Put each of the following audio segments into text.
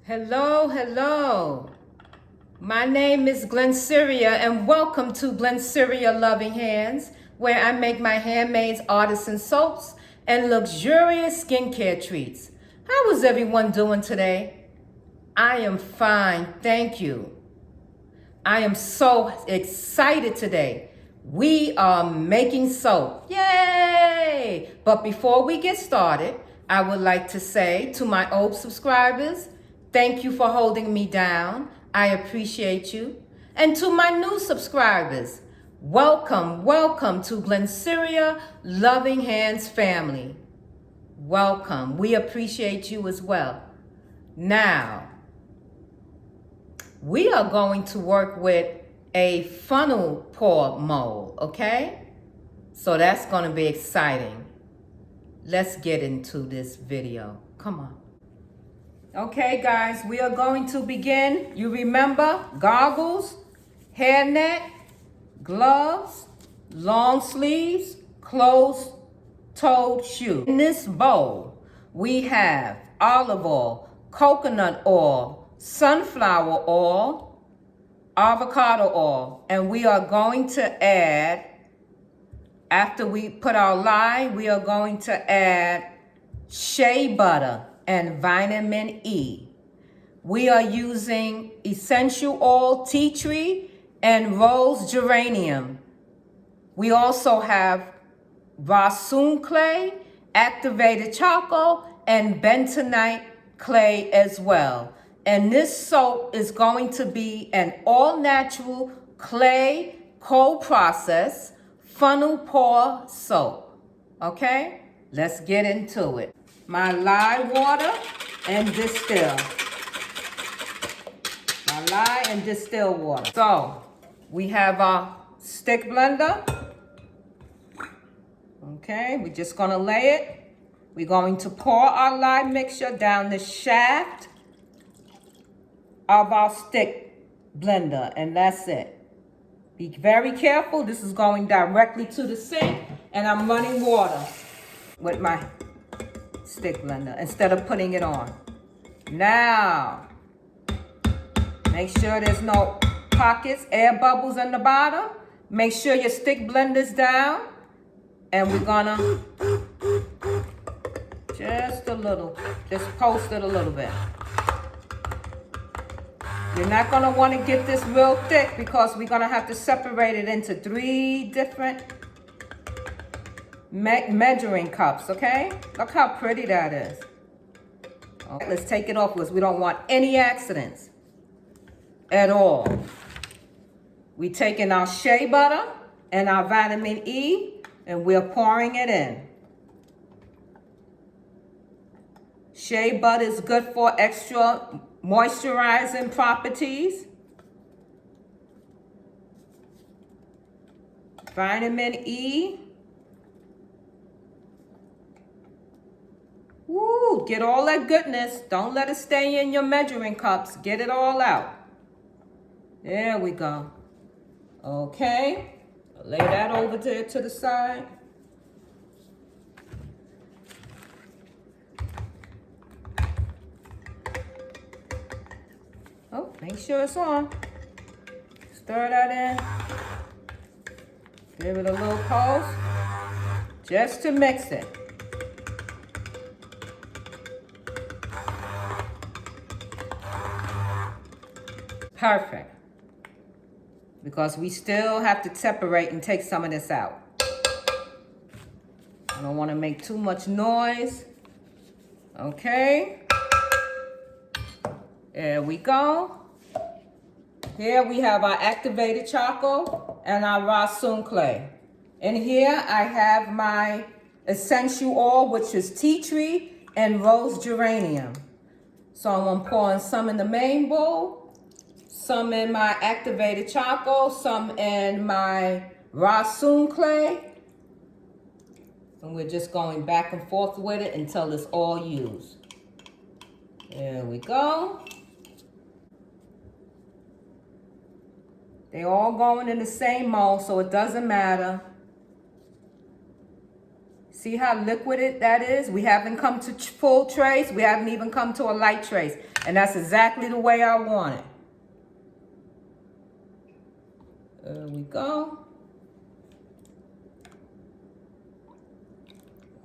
Hello, hello. My name is Glennceria and welcome to Glennceria Loving Hands, where I make my handmade artisan soaps and luxurious skincare treats. How is everyone doing today? I am fine, thank you. I am so excited today. We are making soap. Yay! But before we get started, I would like to say to my old subscribers, thank you for holding me down. I appreciate you. And to my new subscribers, welcome, welcome to Glennceria Loving Hands family. Welcome. We appreciate you as well. Now, we are going to work with a funnel pour mold, okay? So that's going to be exciting. Let's get into this video. Come on. Okay, guys, we are going to begin. You remember goggles, hairnet, gloves, long sleeves, closed-toed shoes. In this bowl, we have olive oil, coconut oil, sunflower oil, avocado oil, and we are going to add, after we put our lye, we are going to add shea butter and vitamin E. We are using essential oil, tea tree, and rose geranium. We also have Rhaasoul Clay, activated charcoal, and Bentonite Clay as well. And this soap is going to be an all-natural clay, cold process, funnel pour soap. Okay? Let's get into it. My lye water and distill. My lye and distill water. So, we have our stick blender. Okay, we're just gonna lay it. We're going to pour our lye mixture down the shaft of our stick blender, and that's it. Be very careful. This is going directly to the sink, and I'm running water with my stick blender instead of putting it on. Now, make sure there's no pockets, air bubbles in the bottom. Make sure your stick blender's down, and we're gonna just post it a little bit. You're not gonna wanna get this real thick because we're gonna have to separate it into 3 different measuring cups, okay? Look how pretty that is. Okay, let's take it off because we don't want any accidents at all. We're taking our shea butter and our vitamin E and we're pouring it in. Shea butter is good for extra moisturizing properties. Vitamin E. Woo, get all that goodness. Don't let it stay in your measuring cups. Get it all out. There we go. Okay. Lay that over there to the side. Oh, make sure it's on. Stir that in. Give it a little pulse. Just to mix it. Perfect. Because we still have to separate and take some of this out. I don't want to make too much noise. Okay. There we go. Here we have our activated charcoal and our Rhaasoul Clay. And here I have my essential oil, which is tea tree and rose geranium. So I'm pouring some in the main bowl, some in my activated charcoal, some in my Rhaasoul Clay. And we're just going back and forth with it until it's all used. There we go. They're all going in the same mold, so it doesn't matter. See how liquid that is? We haven't come to full trace. We haven't even come to a light trace. And that's exactly the way I want it. There we go.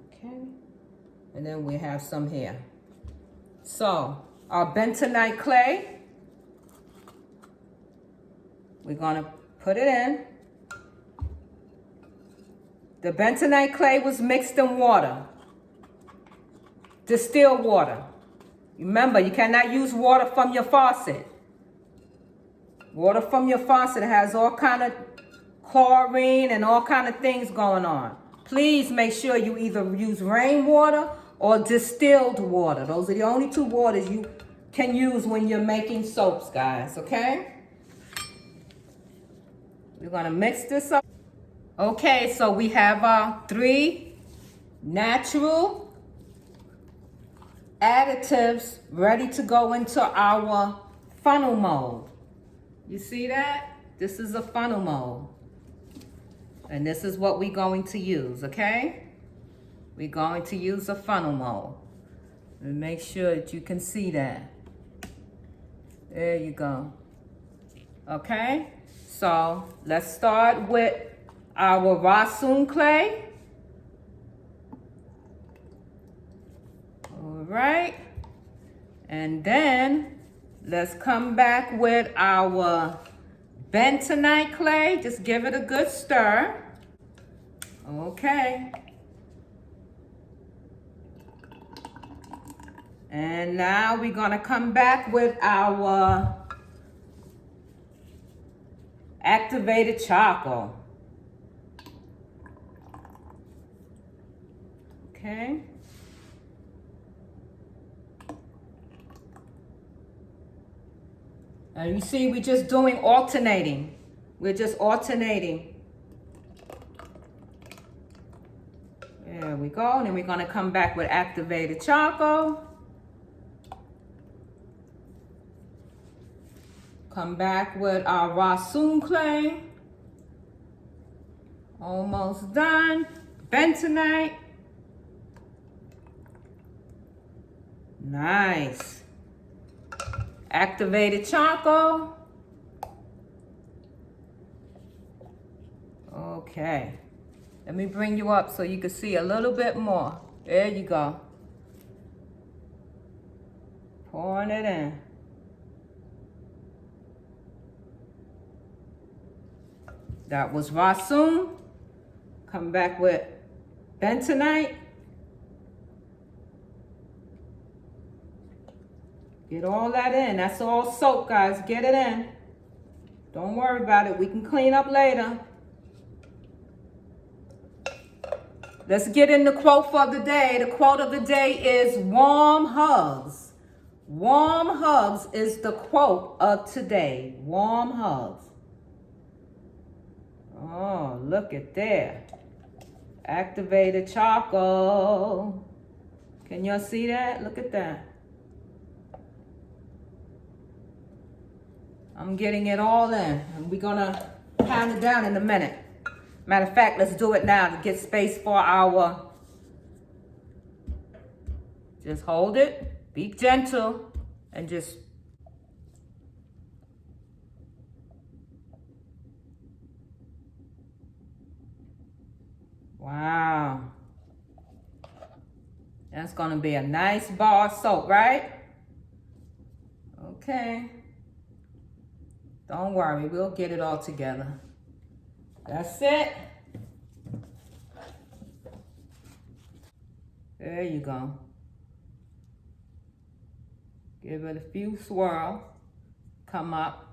Okay. And then we have some here. So, our bentonite clay. We're going to put it in. The bentonite clay was mixed in water. Distilled water. Remember, you cannot use water from your faucet. Water from your faucet has all kind of chlorine and all kind of things going on. Please make sure you either use rainwater or distilled water. Those are the only two waters you can use when you're making soaps, guys, okay? We're gonna mix this up. Okay, so we have our 3 natural additives ready to go into our funnel mold. You see that? This is a funnel mold. And this is what we're going to use, okay? We're going to use a funnel mold. And make sure that you can see that. There you go. Okay? So, let's start with our Rhaasoul Clay. All right. And then, let's come back with our Bentonite Clay. Just give it a good stir. Okay. And now we're going to come back with our activated charcoal. Okay. And you see, we're just doing alternating. We're just alternating. There we go. And then we're going to come back with activated charcoal. Come back with our Rhaasoul Clay. Almost done. Bentonite. Nice. Activated charcoal. Okay. Let me bring you up so you can see a little bit more. There you go. Pouring it in. That was Rhaasoul. Come back with bentonite. Get all that in. That's all soap, guys. Get it in. Don't worry about it. We can clean up later. Let's get in the quote for the day. The quote of the day is warm hugs. Warm hugs is the quote of today. Warm hugs. Oh, look at there. Activated charcoal. Can y'all see that? Look at that. I'm getting it all in. And we're gonna pound it down in a minute. Matter of fact, let's do it now to get space for our... Just hold it. Be gentle. And just... Wow. That's gonna be a nice bar of soap, right? Okay. Don't worry, we'll get it all together. That's it. There you go. Give it a few swirls. Come up.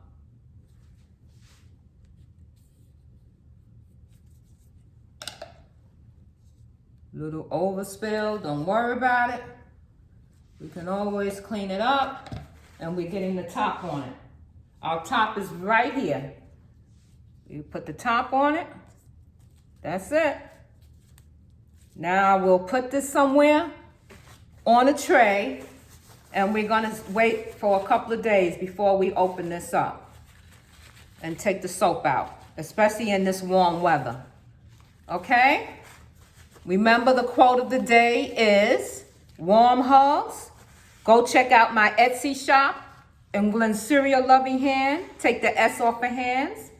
Little overspill, don't worry about it. We can always clean it up. And we're getting the top on it. Our top is right here. You put the top on it. That's it. Now we'll put this somewhere on a tray, and we're gonna wait for a couple of days before we open this up and take the soap out, especially in this warm weather. Okay? Remember, the quote of the day is warm hugs. Go check out my Etsy shop in Glennceria Loving Hand. Take the S off of hands.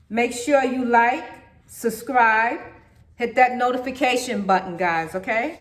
Make sure you like, subscribe, hit that notification button, guys, okay?